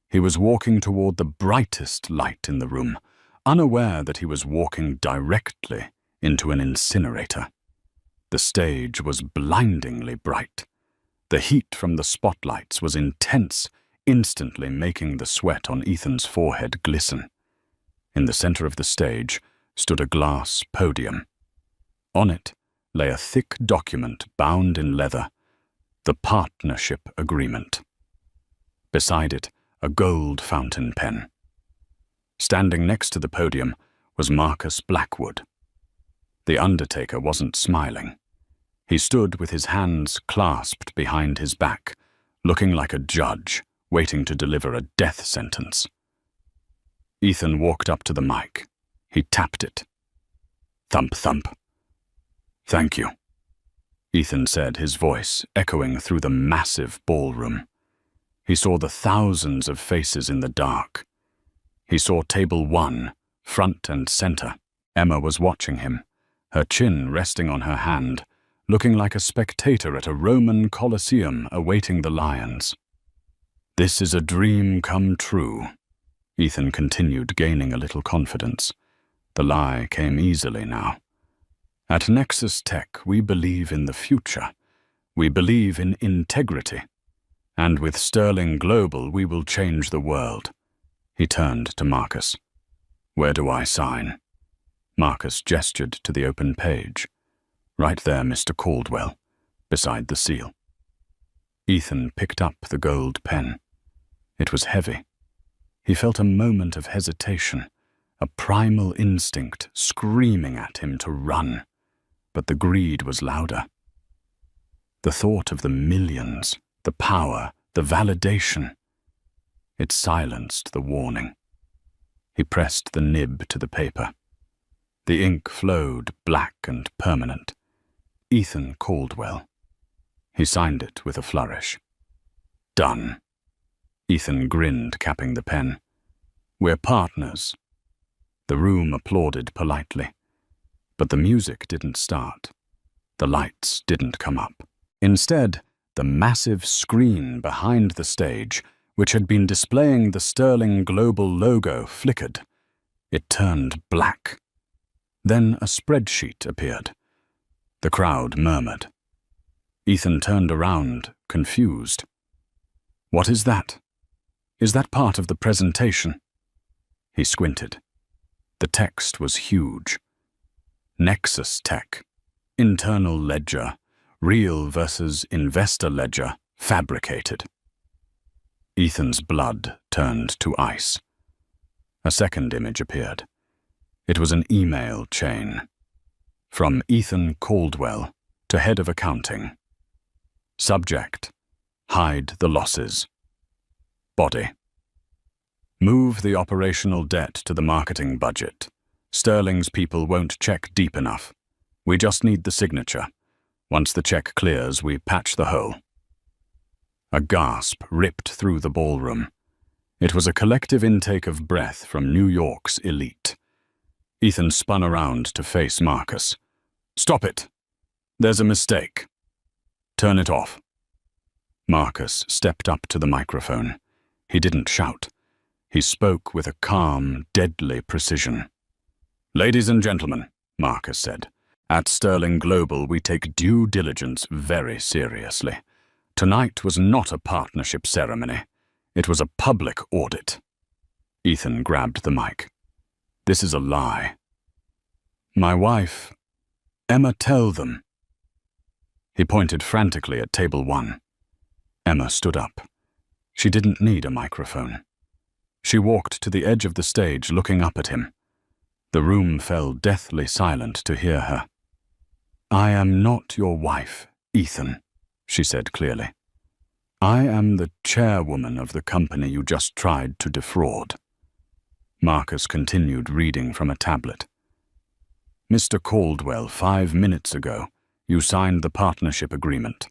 He was walking toward the brightest light in the room, unaware that he was walking directly into an incinerator. The stage was blindingly bright. The heat from the spotlights was intense, instantly making the sweat on Ethan's forehead glisten. In the center of the stage stood a glass podium. On it lay a thick document bound in leather, the partnership agreement. Beside it, a gold fountain pen. Standing next to the podium was Marcus Blackwood. The undertaker wasn't smiling. He stood with his hands clasped behind his back, looking like a judge waiting to deliver a death sentence. Ethan walked up to the mic. He tapped it. Thump, thump. "Thank you," Ethan said, his voice echoing through the massive ballroom. He saw the thousands of faces in the dark. He saw table 1, front and center. Emma was watching him, her chin resting on her hand, looking like a spectator at a Roman Colosseum awaiting the lions. "This is a dream come true," Ethan continued, gaining a little confidence. The lie came easily now. "At Nexus Tech, we believe in the future. We believe in integrity. And with Sterling Global, we will change the world." He turned to Marcus. "Where do I sign?" Marcus gestured to the open page. "Right there, Mr. Caldwell, beside the seal." Ethan picked up the gold pen. It was heavy. He felt a moment of hesitation, a primal instinct screaming at him to run. But the greed was louder. The thought of the millions, the power, the validation. It silenced the warning. He pressed the nib to the paper. The ink flowed black and permanent. Ethan Caldwell. He signed it with a flourish. "Done." Ethan grinned, capping the pen. "We're partners." The room applauded politely. But the music didn't start. The lights didn't come up. Instead, the massive screen behind the stage, which had been displaying the Sterling Global logo, flickered. It turned black. Then a spreadsheet appeared. The crowd murmured. Ethan turned around, confused. "What is that? Is that part of the presentation?" He squinted. The text was huge. Nexus Tech. Internal ledger. Real versus investor ledger. Fabricated. Ethan's blood turned to ice. A second image appeared. It was an email chain. From Ethan Caldwell to head of accounting. Subject: hide the losses. Body: move the operational debt to the marketing budget. Sterling's people won't check deep enough. We just need the signature. Once the check clears, we patch the hole. A gasp ripped through the ballroom. It was a collective intake of breath from New York's elite. Ethan spun around to face Marcus. "Stop it! There's a mistake. Turn it off." Marcus stepped up to the microphone. He didn't shout. He spoke with a calm, deadly precision. "Ladies and gentlemen," Marcus said, "at Sterling Global we take due diligence very seriously. Tonight was not a partnership ceremony. It was a public audit." Ethan grabbed the mic. "This is a lie. My wife, Emma, tell them." He pointed frantically at table 1. Emma stood up. She didn't need a microphone. She walked to the edge of the stage, looking up at him. The room fell deathly silent to hear her. "I am not your wife, Ethan," she said clearly. "I am the chairwoman of the company you just tried to defraud." Marcus continued reading from a tablet. "Mr. Caldwell, 5 minutes ago, you signed the partnership agreement.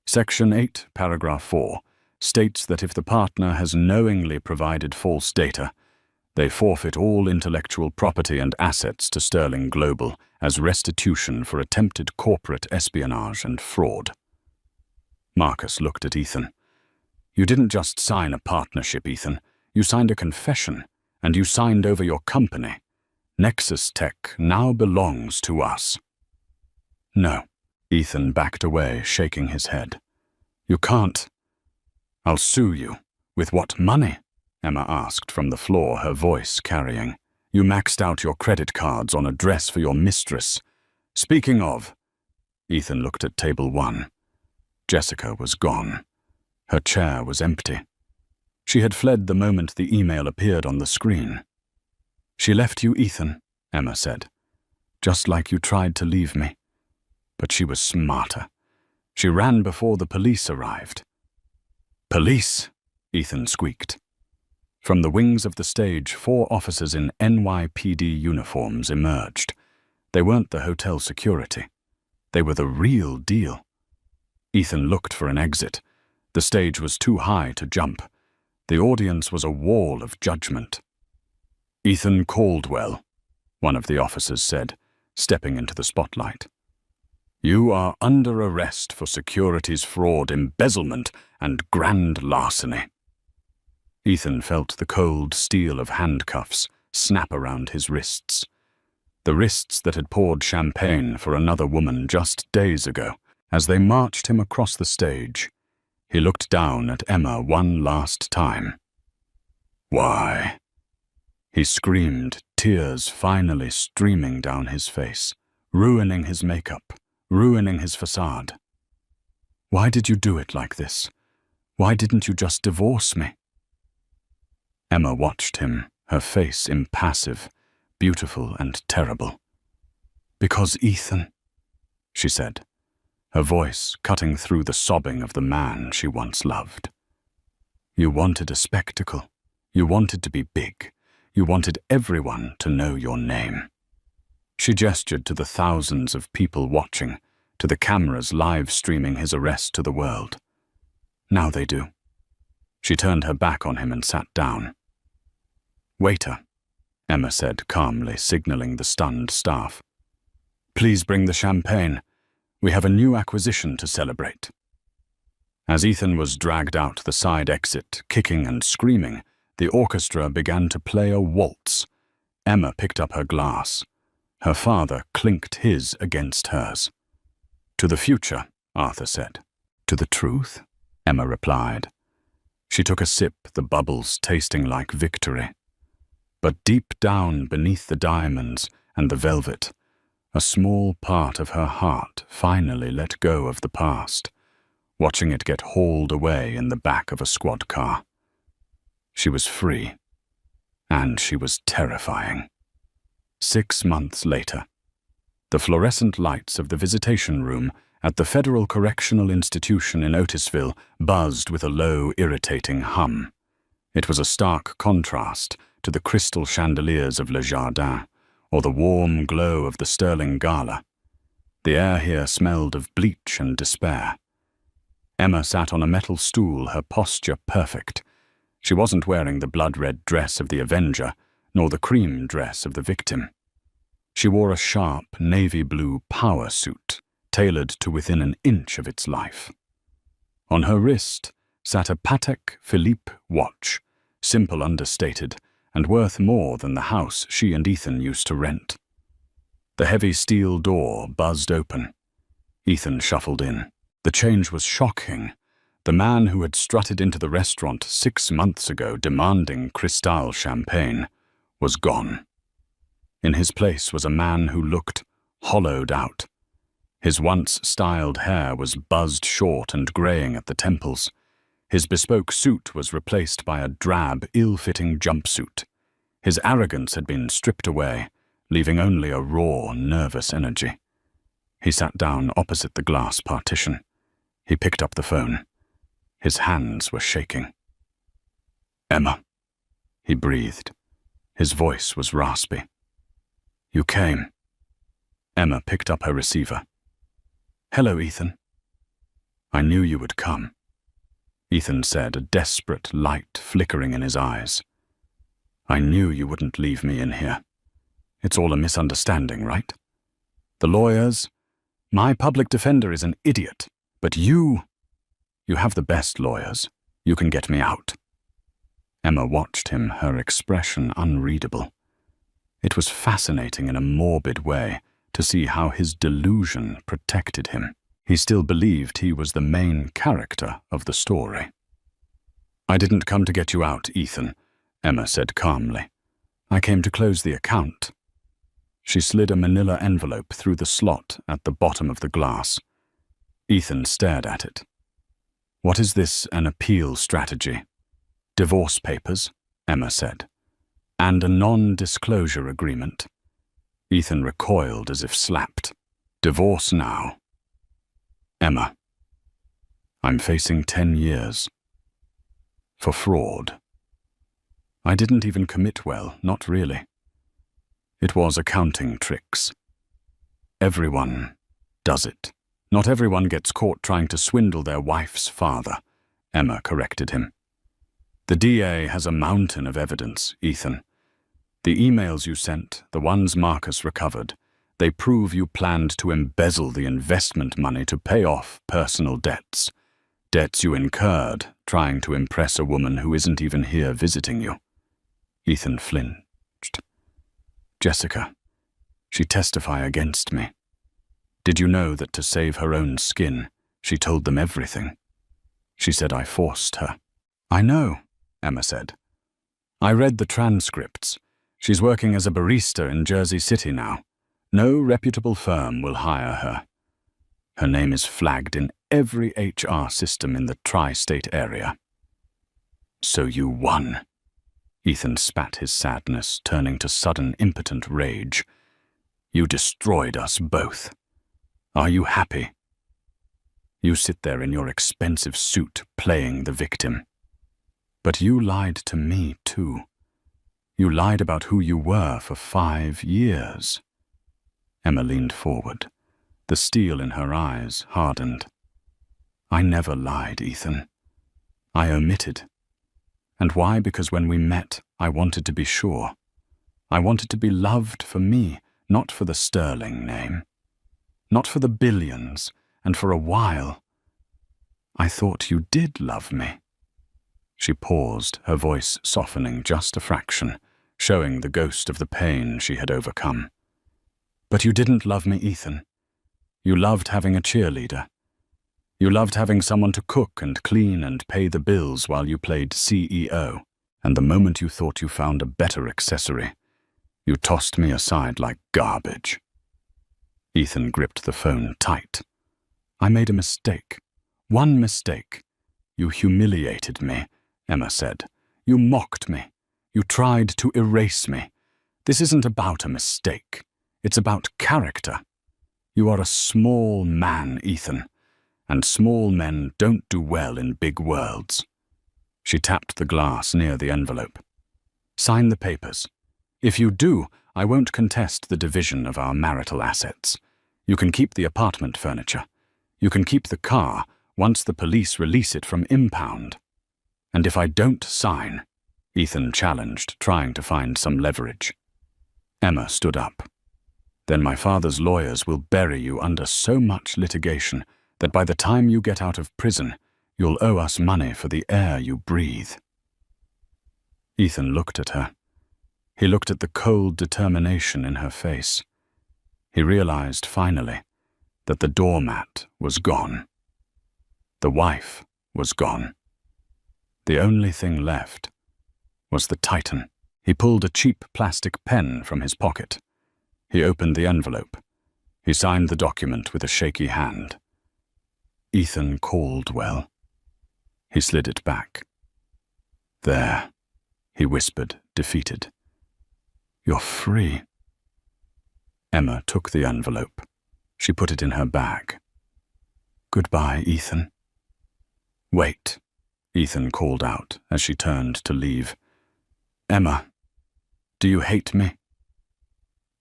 Section 8, paragraph 4, states that if the partner has knowingly provided false data, they forfeit all intellectual property and assets to Sterling Global as restitution for attempted corporate espionage and fraud." Marcus looked at Ethan. "You didn't just sign a partnership, Ethan. You signed a confession, and you signed over your company. Nexus Tech now belongs to us." "No." Ethan backed away, shaking his head. "You can't." "I'll sue you." "With what money?" Emma asked from the floor, her voice carrying. "You maxed out your credit cards on a dress for your mistress. Speaking of..." Ethan looked at table 1. Jessica was gone. Her chair was empty. She had fled the moment the email appeared on the screen. "She left you, Ethan," Emma said, "just like you tried to leave me." But she was smarter. She ran before the police arrived. "Police!" Ethan squeaked. From the wings of the stage, 4 officers in NYPD uniforms emerged. They weren't the hotel security. They were the real deal. Ethan looked for an exit. The stage was too high to jump. The audience was a wall of judgment. "Ethan Caldwell," one of the officers said, stepping into the spotlight. "You are under arrest for securities fraud, embezzlement, and grand larceny." Ethan felt the cold steel of handcuffs snap around his wrists. The wrists that had poured champagne for another woman just days ago. As they marched him across the stage, he looked down at Emma one last time. "Why?" He screamed, tears finally streaming down his face, ruining his makeup, ruining his facade. "Why did you do it like this? Why didn't you just divorce me?" Emma watched him, her face impassive, beautiful and terrible. "Because Ethan," she said, her voice cutting through the sobbing of the man she once loved. "You wanted a spectacle. You wanted to be big. You wanted everyone to know your name." She gestured to the thousands of people watching, to the cameras live streaming his arrest to the world. "Now they do." She turned her back on him and sat down. "Waiter," Emma said calmly, signaling the stunned staff. "Please bring the champagne. We have a new acquisition to celebrate." As Ethan was dragged out the side exit, kicking and screaming, the orchestra began to play a waltz. Emma picked up her glass. Her father clinked his against hers. "To the future," Arthur said. "To the truth?" Emma replied. She took a sip, the bubbles tasting like victory. But deep down beneath the diamonds and the velvet, a small part of her heart finally let go of the past, watching it get hauled away in the back of a squad car. She was free, and she was terrifying. 6 months later, the fluorescent lights of the visitation room at the Federal Correctional Institution in Otisville buzzed with a low, irritating hum. It was a stark contrast to the crystal chandeliers of Le Jardin, or the warm glow of the Sterling Gala. The air here smelled of bleach and despair. Emma sat on a metal stool, her posture perfect. She wasn't wearing the blood-red dress of the Avenger, nor the cream dress of the victim. She wore a sharp, navy blue power suit, tailored to within an inch of its life. On her wrist sat a Patek Philippe watch, simple understated, and worth more than the house she and Ethan used to rent. The heavy steel door buzzed open. Ethan shuffled in. The change was shocking. The man who had strutted into the restaurant 6 months ago demanding Cristal champagne was gone. In his place was a man who looked hollowed out. His once styled hair was buzzed short and graying at the temples. His bespoke suit was replaced by a drab, ill-fitting jumpsuit. His arrogance had been stripped away, leaving only a raw, nervous energy. He sat down opposite the glass partition. He picked up the phone. His hands were shaking. "Emma," he breathed. His voice was raspy. "You came." Emma picked up her receiver. "Hello, Ethan." "I knew you would come," Ethan said, a desperate light flickering in his eyes. "I knew you wouldn't leave me in here. It's all a misunderstanding, right? The lawyers, my public defender is an idiot, but you have the best lawyers. You can get me out." Emma watched him, her expression unreadable. It was fascinating in a morbid way to see how his delusion protected him. He still believed he was the main character of the story. "I didn't come to get you out, Ethan," Emma said calmly. "I came to close the account." She slid a manila envelope through the slot at the bottom of the glass. Ethan stared at it. "What is this, an appeal strategy?" Divorce papers, Emma said, and a non-disclosure agreement. Ethan recoiled as if slapped. Divorce now. Emma. I'm facing 10 years. For fraud. I didn't even commit well, not really. It was accounting tricks. Everyone does it. Not everyone gets caught trying to swindle their wife's father, Emma corrected him. The DA has a mountain of evidence, Ethan. The emails you sent, the ones Marcus recovered, they prove you planned to embezzle the investment money to pay off personal debts. Debts you incurred trying to impress a woman who isn't even here visiting you. Ethan flinched. Jessica, she'd testify against me. Did you know that to save her own skin, she told them everything? She said I forced her. I know, Emma said. I read the transcripts. She's working as a barista in Jersey City now. No reputable firm will hire her. Her name is flagged in every HR system in the tri-state area. So you won. Ethan spat his sadness, turning to sudden impotent rage. You destroyed us both. Are you happy? You sit there in your expensive suit playing the victim. But you lied to me too. You lied about who you were for 5 years. Emma leaned forward. The steel in her eyes hardened. I never lied, Ethan. I omitted. And why? Because when we met, I wanted to be sure. I wanted to be loved for me, not for the sterling name. Not for the billions, and for a while. I thought you did love me. She paused, her voice softening just a fraction, showing the ghost of the pain she had overcome. But you didn't love me, Ethan. You loved having a cheerleader. You loved having someone to cook and clean and pay the bills while you played CEO. And the moment you thought you found a better accessory, you tossed me aside like garbage. Ethan gripped the phone tight. I made a mistake. One mistake. You humiliated me, Emma said. You mocked me. You tried to erase me. This isn't about a mistake. It's about character. You are a small man, Ethan, and small men don't do well in big worlds. She tapped the glass near the envelope. Sign the papers. If you do, I won't contest the division of our marital assets. You can keep the apartment furniture. You can keep the car once the police release it from impound. And if I don't sign, Ethan challenged, trying to find some leverage. Emma stood up. Then my father's lawyers will bury you under so much litigation that by the time you get out of prison, you'll owe us money for the air you breathe. Ethan looked at her. He looked at the cold determination in her face. He realized, finally, that the doormat was gone. The wife was gone. The only thing left was the Titan. He pulled a cheap plastic pen from his pocket. He opened the envelope. He signed the document with a shaky hand. Ethan Caldwell. He slid it back. There, he whispered, defeated. You're free. Emma took the envelope. She put it in her bag. Goodbye, Ethan. Wait, Ethan called out as she turned to leave. Emma, do you hate me?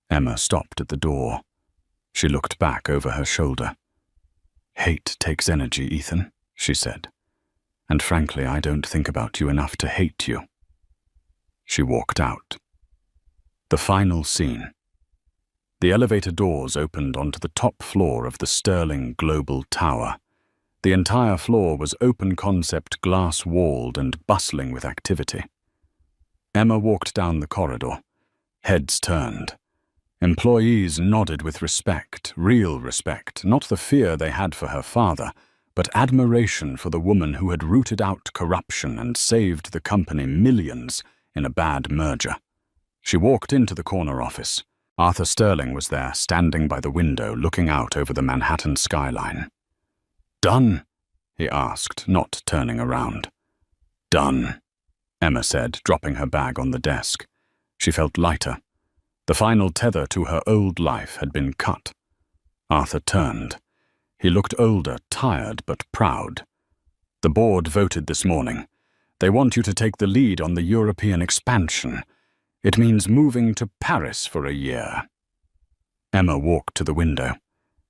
Emma stopped at the door. She looked back over her shoulder. Hate takes energy, Ethan, she said. And frankly, I don't think about you enough to hate you. She walked out. The final scene. The elevator doors opened onto the top floor of the Sterling Global Tower. The entire floor was open-concept, glass-walled and bustling with activity. Emma walked down the corridor. Heads turned. Employees nodded with respect, real respect, not the fear they had for her father, but admiration for the woman who had rooted out corruption and saved the company millions in a bad merger. She walked into the corner office. Arthur Sterling was there, standing by the window, looking out over the Manhattan skyline. Done? He asked, not turning around. Done, Emma said, dropping her bag on the desk. She felt lighter. The final tether to her old life had been cut. Arthur turned. He looked older, tired, but proud. The board voted this morning. They want you to take the lead on the European expansion. It means moving to Paris for a year. Emma walked to the window.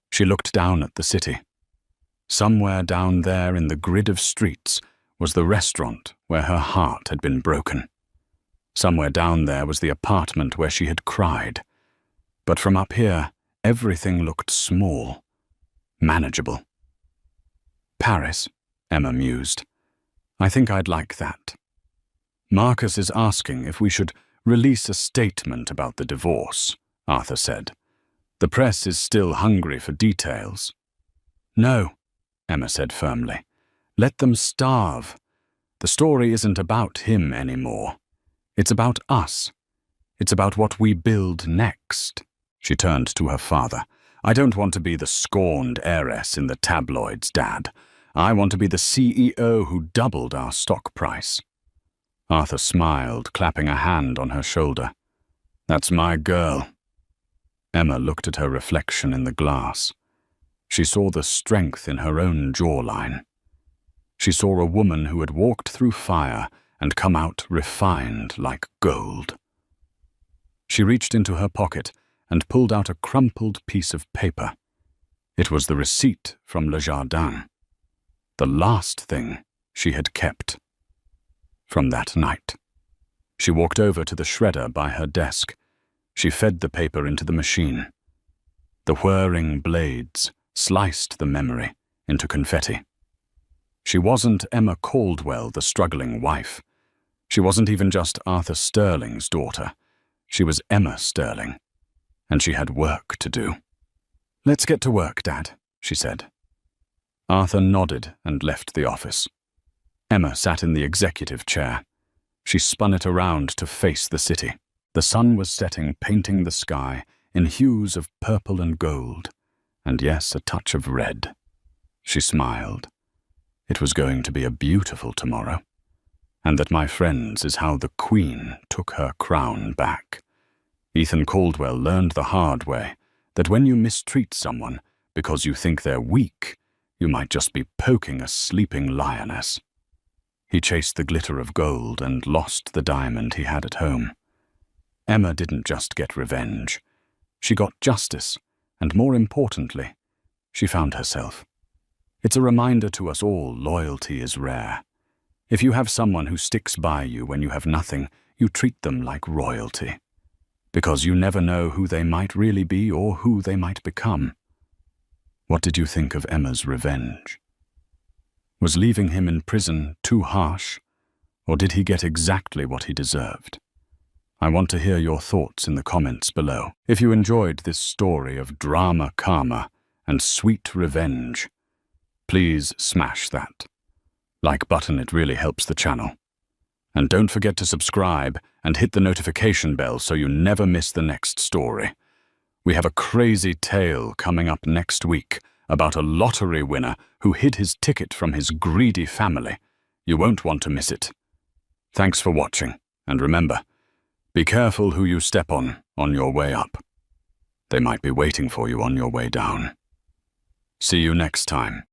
She looked down at the city. Somewhere down there in the grid of streets was the restaurant where her heart had been broken. Somewhere down there was the apartment where she had cried. But from up here, everything looked small, manageable. Paris, Emma mused. I think I'd like that. Marcus is asking if we should release a statement about the divorce, Arthur said. The press is still hungry for details. No, Emma said firmly. Let them starve. The story isn't about him anymore. It's about us. It's about what we build next. She turned to her father. I don't want to be the scorned heiress in the tabloids, Dad. I want to be the CEO who doubled our stock price. Arthur smiled, clapping a hand on her shoulder. That's my girl. Emma looked at her reflection in the glass. She saw the strength in her own jawline. She saw a woman who had walked through fire and come out refined like gold. She reached into her pocket and pulled out a crumpled piece of paper. It was the receipt from Le Jardin. The last thing she had kept from that night. She walked over to the shredder by her desk. She fed the paper into the machine. The whirring blades sliced the memory into confetti. She wasn't Emma Caldwell, the struggling wife. She wasn't even just Arthur Sterling's daughter. She was Emma Sterling, and she had work to do. Let's get to work, Dad, she said. Arthur nodded and left the office. Emma sat in the executive chair. She spun it around to face the city. The sun was setting, painting the sky in hues of purple and gold, and yes, a touch of red. She smiled. It was going to be a beautiful tomorrow, and that, my friends, is how the Queen took her crown back. Ethan Caldwell learned the hard way that when you mistreat someone because you think they're weak, you might just be poking a sleeping lioness. He chased the glitter of gold and lost the diamond he had at home. Emma didn't just get revenge. She got justice, and more importantly, she found herself. It's a reminder to us all loyalty is rare. If you have someone who sticks by you when you have nothing, you treat them like royalty. Because you never know who they might really be or who they might become. What did you think of Emma's revenge? Was leaving him in prison too harsh, or did he get exactly what he deserved? I want to hear your thoughts in the comments below. If you enjoyed this story of drama, karma, and sweet revenge, please smash that like button. It really helps the channel. And don't forget to subscribe and hit the notification bell so you never miss the next story. We have a crazy tale coming up next week about a lottery winner who hid his ticket from his greedy family. You won't want to miss it. Thanks for watching, and remember, be careful who you step on your way up. They might be waiting for you on your way down. See you next time.